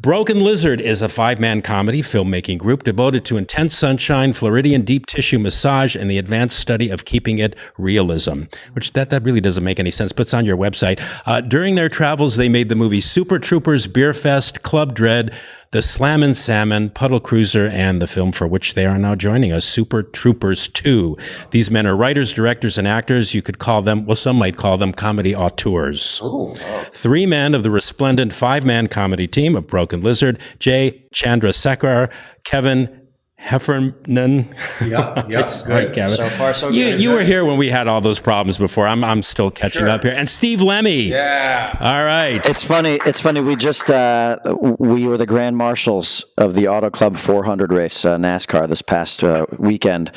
Broken Lizard is a 5-man comedy filmmaking group devoted to intense sunshine, Floridian deep tissue massage, and the advanced study of keeping it realism, which that really doesn't make any sense, but it's on your website. During their travels, they made the movie Super Troopers, Beer Fest, Club Dread, The Slammin' Salmon, Puddle Cruiser, and the film for which they are now joining us, Super Troopers 2. These men are writers, directors, and actors. You could call them, well, some might call them comedy auteurs. Oh, wow. 3 men of the resplendent 5-man comedy team of Broken Lizard: Jay Chandrasekhar, Kevin Heffernan. Yeah, right, Kevin. So far, so good. You were here when we had all those problems before. I'm still catching up here. And Steve Lemme. Yeah. All right. It's funny. We just we were the grand marshals of the Auto Club 400 race, NASCAR, this past weekend,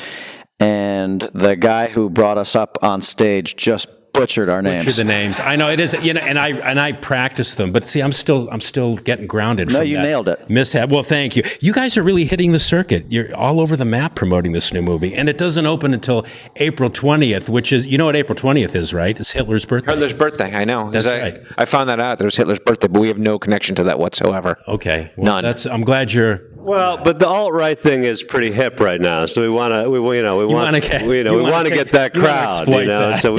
and the guy who brought us up on stage just butchered our names. Butchered the names. I know it is, and I practiced them, but see, I'm still getting grounded. No, from you that nailed it. Mishap. Well, thank you. You guys are really hitting the circuit. You're all over the map promoting this new movie, and it doesn't open until April 20th, which is, you know what April 20th is, right? It's Hitler's birthday. Hitler's birthday. I know. That's right. I found that out. There was Hitler's birthday, but we have no connection to that whatsoever. Okay. Well, none. I'm glad you're. Well, but the alt-right thing is pretty hip right now, so we want to get that crowd, that. So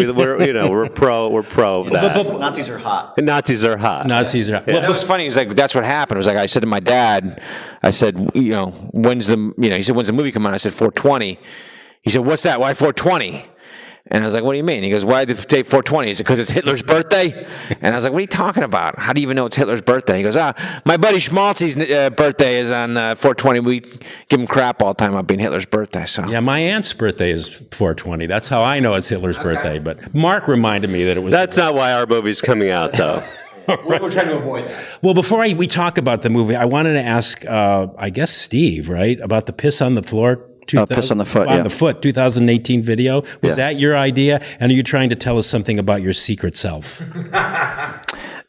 we're pro that. Nazis are hot. Nazis are hot. Nazis are hot. Yeah. Well, that was funny. It was like, that's what happened. It was like, I said to my dad, I said, when's the, he said, when's the movie come out? I said, 420. He said, what's that? Why 420? And I was like, what do you mean? He goes, why did it say 420? He said, because it's Hitler's birthday? And I was like, what are you talking about? How do you even know it's Hitler's birthday? He goes, my buddy Schmaltzy's birthday is on 420. We give him crap all the time about being Hitler's birthday. So yeah, my aunt's birthday is 420. That's how I know it's Hitler's birthday. But Mark reminded me that it was. That's not why our movie's coming out, though. We're trying to avoid that. Well, before we talk about the movie, I wanted to ask, I guess, Steve, right, about the piss on the floor. Piss on the foot, On the foot, 2018 video. Was that your idea? And are you trying to tell us something about your secret self?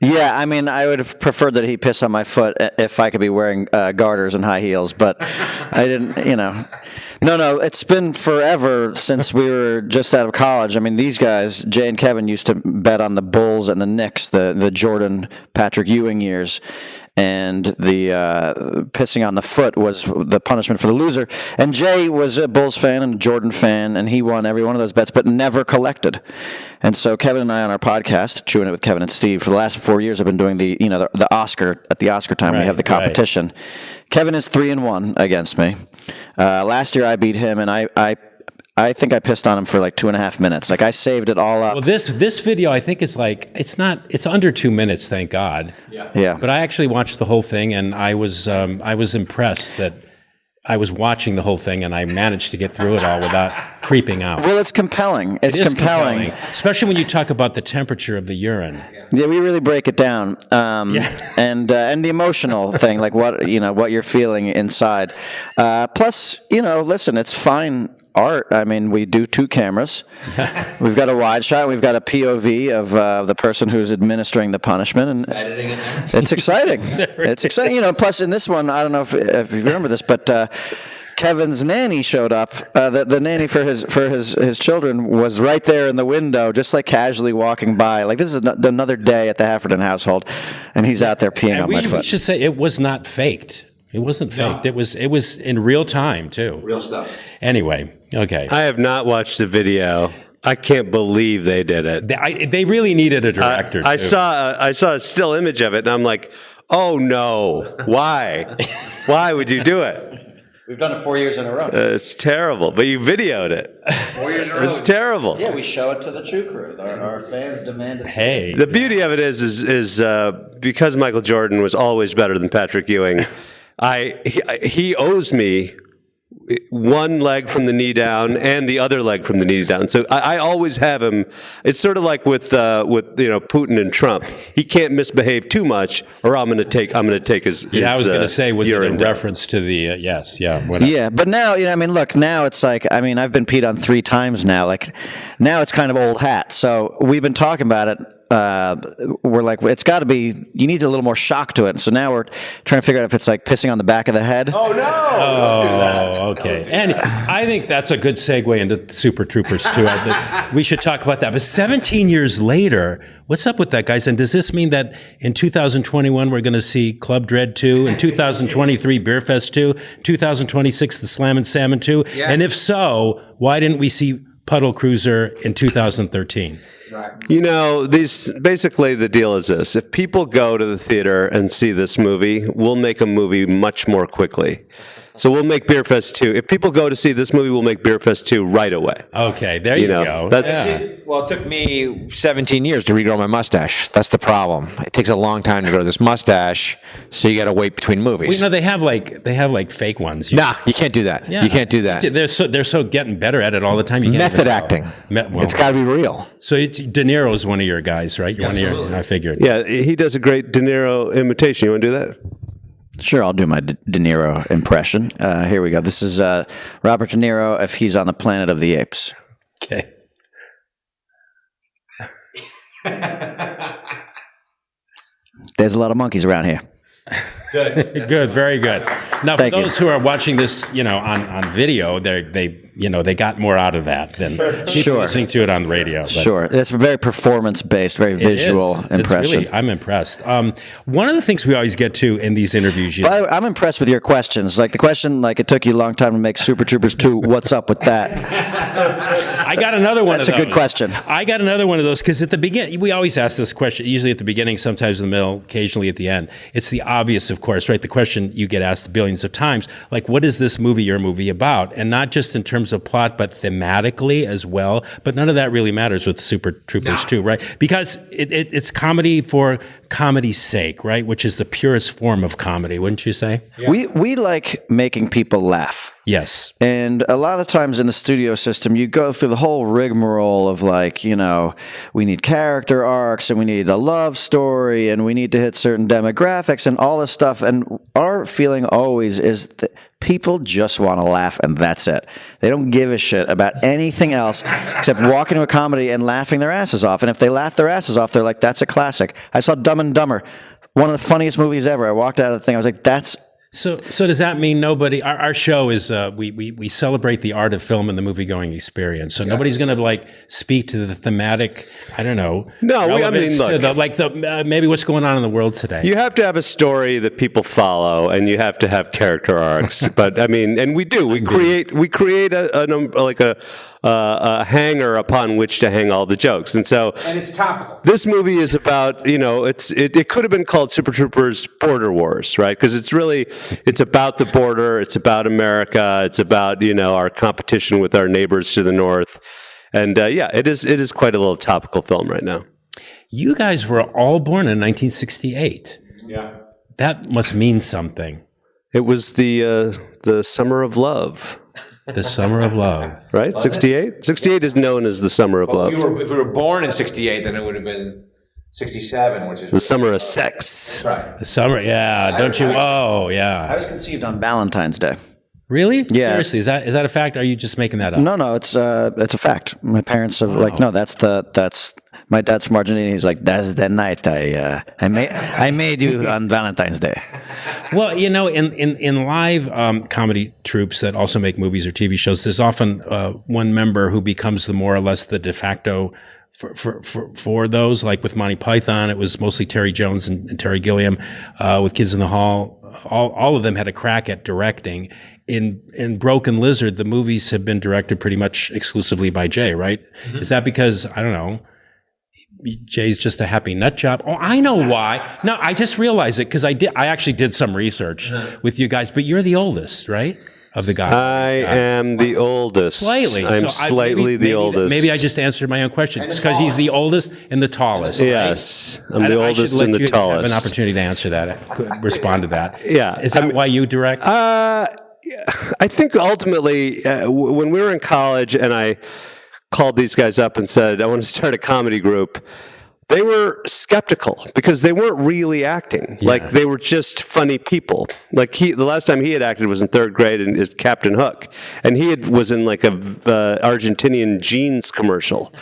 Yeah, I mean, I would have preferred that he piss on my foot if I could be wearing garters and high heels, but I didn't, No, it's been forever since we were just out of college. I mean, these guys, Jay and Kevin, used to bet on the Bulls and the Knicks, the Jordan, Patrick Ewing years. And the pissing on the foot was the punishment for the loser. And Jay was a Bulls fan and a Jordan fan, and he won every one of those bets, but never collected. And so Kevin and I on our podcast, Chewing It with Kevin and Steve, for the last 4 years have been doing the Oscar, at the Oscar time, we have the competition. Right. Kevin is 3-1 against me. Last year I beat him, and I think I pissed on him for like 2.5 minutes. Like, I saved it all up. Well, this video, I think it's under 2 minutes, thank God. Yeah. But I actually watched the whole thing, and I was impressed that I was watching the whole thing, and I managed to get through it all without creeping out. Well, it's compelling. It is compelling, especially when you talk about the temperature of the urine. Yeah, we really break it down, and the emotional thing, like what you're feeling inside. Plus, listen, it's fine art. I mean, we do 2 cameras. We've got a wide shot. We've got a POV of the person who's administering the punishment, and editing it. It's exciting. It's exciting. Plus, in this one, I don't know if you remember this, but Kevin's nanny showed up. The nanny for his children was right there in the window, just like casually walking by. Like, this is another day at the Heffernan household, and he's out there peeing on my foot. We should say it was not faked. It wasn't faked. No. It was in real time too. Real stuff. Anyway, okay. I have not watched the video. I can't believe they did it. They really needed a director. I saw a still image of it, and I'm like, oh no, why? Why would you do it? We've done it 4 years in a row. It's terrible, but you videoed it. 4 years in a row. It's terrible. Yeah, we show it to the Chew Crew. Our fans demand it. Hey. The beauty of it is because Michael Jordan was always better than Patrick Ewing, he owes me one leg from the knee down and the other leg from the knee down. So I always have him. It's sort of like with Putin and Trump. He can't misbehave too much, or I'm going to take his. Yeah, I was going to say, was it in down. reference to the whatever. Yeah, but now look, now it's like, I've been peed on 3 times now. Like, now it's kind of old hat. So we've been talking about it. we're like, it's got to be. You need a little more shock to it. So now we're trying to figure out if it's like pissing on the back of the head. Oh no! Don't do that. Okay. And I think that's a good segue into Super Troopers too. We should talk about that. But 17 years later, what's up with that, guys? And does this mean that in 2021 we're going to see Club Dread 2, in 2023 Beer Fest 2, 2026 the Slam and Salmon 2? Yeah. And if so, why didn't we see Puddle Cruiser in 2013? You know, basically the deal is this. If people go to the theater and see this movie, we'll make a movie much more quickly. So we'll make Beer Fest 2. If people go to see this movie, we'll make Beer Fest 2 right away. Okay, there you go. Well, it took me 17 years to regrow my mustache. That's the problem. It takes a long time to grow this mustache, so you got to wait between movies. Well, they have like fake ones. Nah, you can't do that. Yeah. You can't do that. They're so getting better at it all the time. You can't Method even acting. Well, It's got to be real. So De Niro's one of your guys, right? You're one of your. I figured. Yeah, he does a great De Niro imitation. You want to do that? Sure, I'll do my De Niro impression. Here we go. This is Robert De Niro if he's on the Planet of the Apes. Okay. There's a lot of monkeys around here. Good, very good. Now, for those who are watching this, on video, they got more out of that than people listening to it on the radio. But Sure, it's very performance-based, very visual impression. I'm impressed. One of the things we always get to in these interviews, By the way, I'm impressed with your questions. Like the question, it took you a long time to make Super Troopers 2. What's up with that? I got another one of those. That's a good question. I got another one of those because at the beginning, we always ask this question, usually at the beginning, sometimes in the middle, occasionally at the end. It's the obvious, of course, right? The question you get asked billions of times, like, what is this movie, your movie, about? And not just in terms of plot, but thematically as well. But none of that really matters with Super Troopers 2, right? Because it's comedy for comedy's sake, right? Which is the purest form of comedy, wouldn't you say? Yeah. We like making people laugh. Yes. And a lot of times in the studio system, you go through the whole rigmarole of we need character arcs and we need a love story and we need to hit certain demographics and all this stuff. And our feeling always is that people just want to laugh and that's it. They don't give a shit about anything else except walking to a comedy and laughing their asses off. And if they laugh their asses off, they're like, that's a classic. I saw Dumb and Dumber, one of the funniest movies ever. I walked out of the thing, I was like, that's... So does that mean nobody? Our show is we celebrate the art of film and the movie going experience. So nobody's going to speak to the thematic. I don't know. No, maybe what's going on in the world today. You have to have a story that people follow, and you have to have character arcs. But I mean, and we do. We create a hanger upon which to hang all the jokes, and it's topical. This movie is about it could have been called Super Troopers Border Wars, right? Because it's about the border, it's about America, it's about our competition with our neighbors to the north, and it is quite a little topical film right now. You guys were all born in 1968. Yeah, that must mean something. It was the Summer of Love. The Summer of Love. Right? 68? 68 is known as the Summer of Love. If we were born in 68, then it would have been 67, which is... The Summer of Sex. Right. The summer, yeah. Don't you? Oh, yeah. I was conceived on Valentine's Day. Really? Yeah. Seriously, is that a fact? Or are you just making that up? No, it's a fact. My parents have that's my dad's from Argentina. He's like, that's the night I made you on Valentine's Day. Well, in live comedy troupes that also make movies or TV shows, there's often one member who becomes more or less the de facto for those. Like with Monty Python, it was mostly Terry Jones and Terry Gilliam. With Kids in the Hall, all of them had a crack at directing. In Broken Lizard, the movies have been directed pretty much exclusively by Jay, right? Mm-hmm. Is that because, I don't know, Jay's just a happy nut job? Oh, I know why. No, I just realized it because I actually did some research with you guys, but you're the oldest, right? Of the guys. I am the oldest. Slightly. I'm slightly the oldest. Maybe I just answered my own question. It's because he's the oldest and the tallest. Yes. Right? I'm the oldest and the tallest. Have an opportunity to answer that, respond to that. Yeah. Is that why you direct? I think ultimately, when we were in college and I called these guys up and said, I want to start a comedy group, they were skeptical because they weren't really acting. Like they were just funny people. Like the last time he had acted was in 3rd grade and is Captain Hook, and was in like a Argentinian jeans commercial,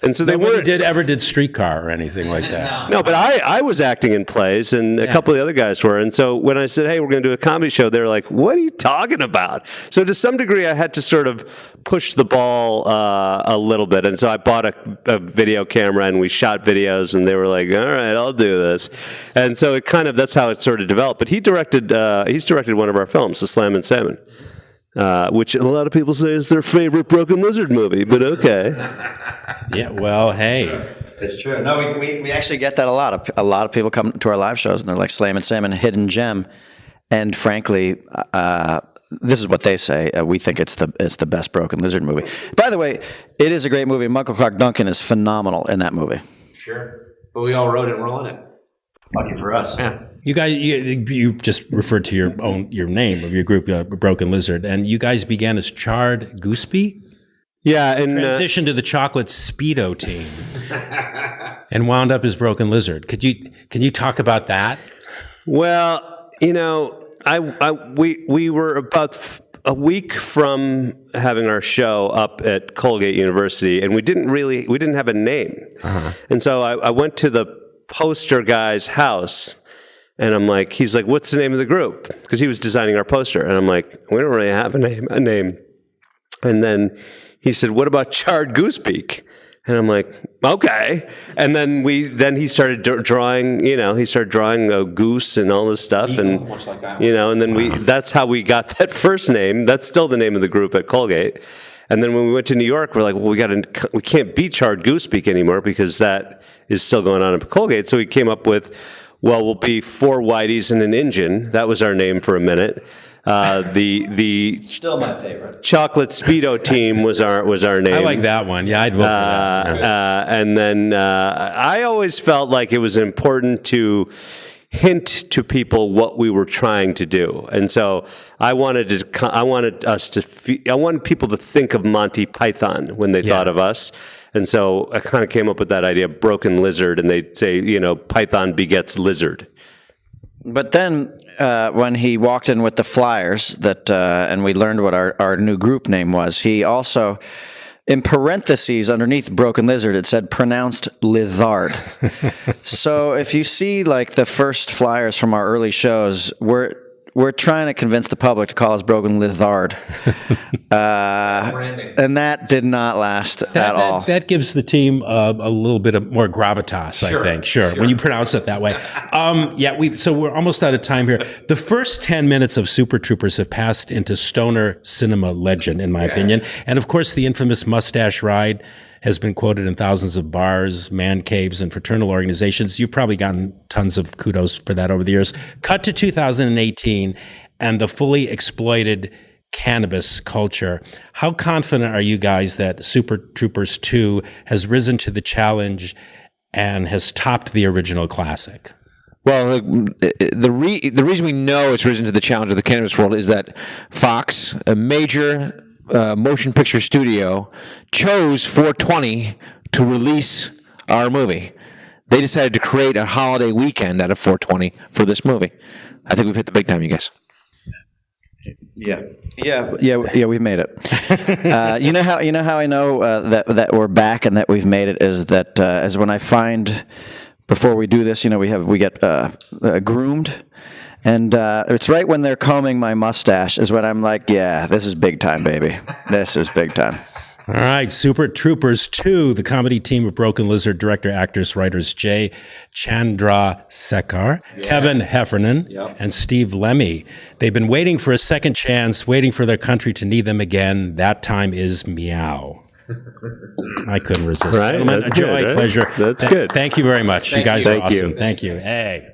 and so they weren't. Ever did Streetcar or anything like that? No, but I was acting in plays, and a couple of the other guys were. And so when I said, "Hey, we're going to do a comedy show," they were like, "What are you talking about?" So to some degree, I had to sort of push the ball a little bit, and so I bought a video camera and we shot videos. And they were like, "All right, I'll do this," and so that's how it sort of developed. But he's directed one of our films, The Slam and Salmon, which a lot of people say is their favorite Broken Lizard movie. But okay, yeah. Well, hey, it's true. No, we actually get that a lot. A lot of people come to our live shows and they're like, "Slam and Salmon, hidden gem," and frankly, this is what they say. We think it's the best Broken Lizard movie. By the way, it is a great movie. Michael Clark Duncan is phenomenal in that movie. Sure. But we all wrote it and we're on it. Lucky for us. Yeah. You guys, you just referred to your name of your group, Broken Lizard, and you guys began as Charred Gooseby? Yeah, and transitioned to the Chocolate Speedo team and wound up as Broken Lizard. Can you talk about that? Well, we were about a week from having our show up at Colgate University, and we didn't have a name. And so I went to the poster guy's house, and he's like, "What's the name of the group?" Because he was designing our poster, and I'm like, "We don't really have a name." And then he said, "What about Charred Goosebeak?" And I'm like, "Okay." And then he started drawing, he started drawing a goose and all this stuff. And, like that. And then that's how we got that first name. That's still the name of the group at Colgate. And then when we went to New York, we're like, well, we can't be Charred Goosebeak anymore because that is still going on at Colgate. So we came up with, we'll be 4 Whiteys and an Injun. That was our name for a minute. The still my favorite Chocolate Speedo team was our name. I like that one. Yeah, I'd vote for that. And then I always felt like it was important to hint to people what we were trying to do, and so I wanted people to think of Monty Python when they thought of us. And so I kind of came up with that idea, Broken Lizard, and they'd say, Python begets lizard. But then when he walked in with the flyers and we learned what our new group name was, he also, in parentheses underneath Broken Lizard, it said pronounced lizard. So if you see the first flyers from our early shows, we're trying to convince the public to call us Broken Lizard. And that did not last at all. That gives the team a little bit of more gravitas, I think. Sure, when you pronounce it that way. So we're almost out of time here. The first 10 minutes of Super Troopers have passed into stoner cinema legend, in my opinion. And of course, the infamous mustache ride has been quoted in thousands of bars, man caves, and fraternal organizations. You've probably gotten tons of kudos for that over the years. Cut to 2018 and the fully exploited cannabis culture. How confident are you guys that Super Troopers 2 has risen to the challenge and has topped the original classic? Well, the reason we know it's risen to the challenge of the cannabis world is that Fox, a major motion picture studio, chose 420 to release our movie. They decided to create a holiday weekend out of 420 for this movie. I think we've hit the big time, you guys. Yeah, we've made it. You know how I know that we're back and that we've made it is that is when I find, before we do this, we get groomed. And it's right when they're combing my mustache is when I'm like, yeah, this is big time, baby. This is big time. All right, Super Troopers 2, the comedy team of Broken Lizard, director, actors, writers Jay Chandrasekhar, Kevin Heffernan, and Steve Lemme. They've been waiting for a second chance, waiting for their country to need them again. That time is meow. I couldn't resist. Right? Gentlemen, a joy, right? pleasure. That's good. Thank you very much. You guys are Thank awesome. you. Thank you. Hey.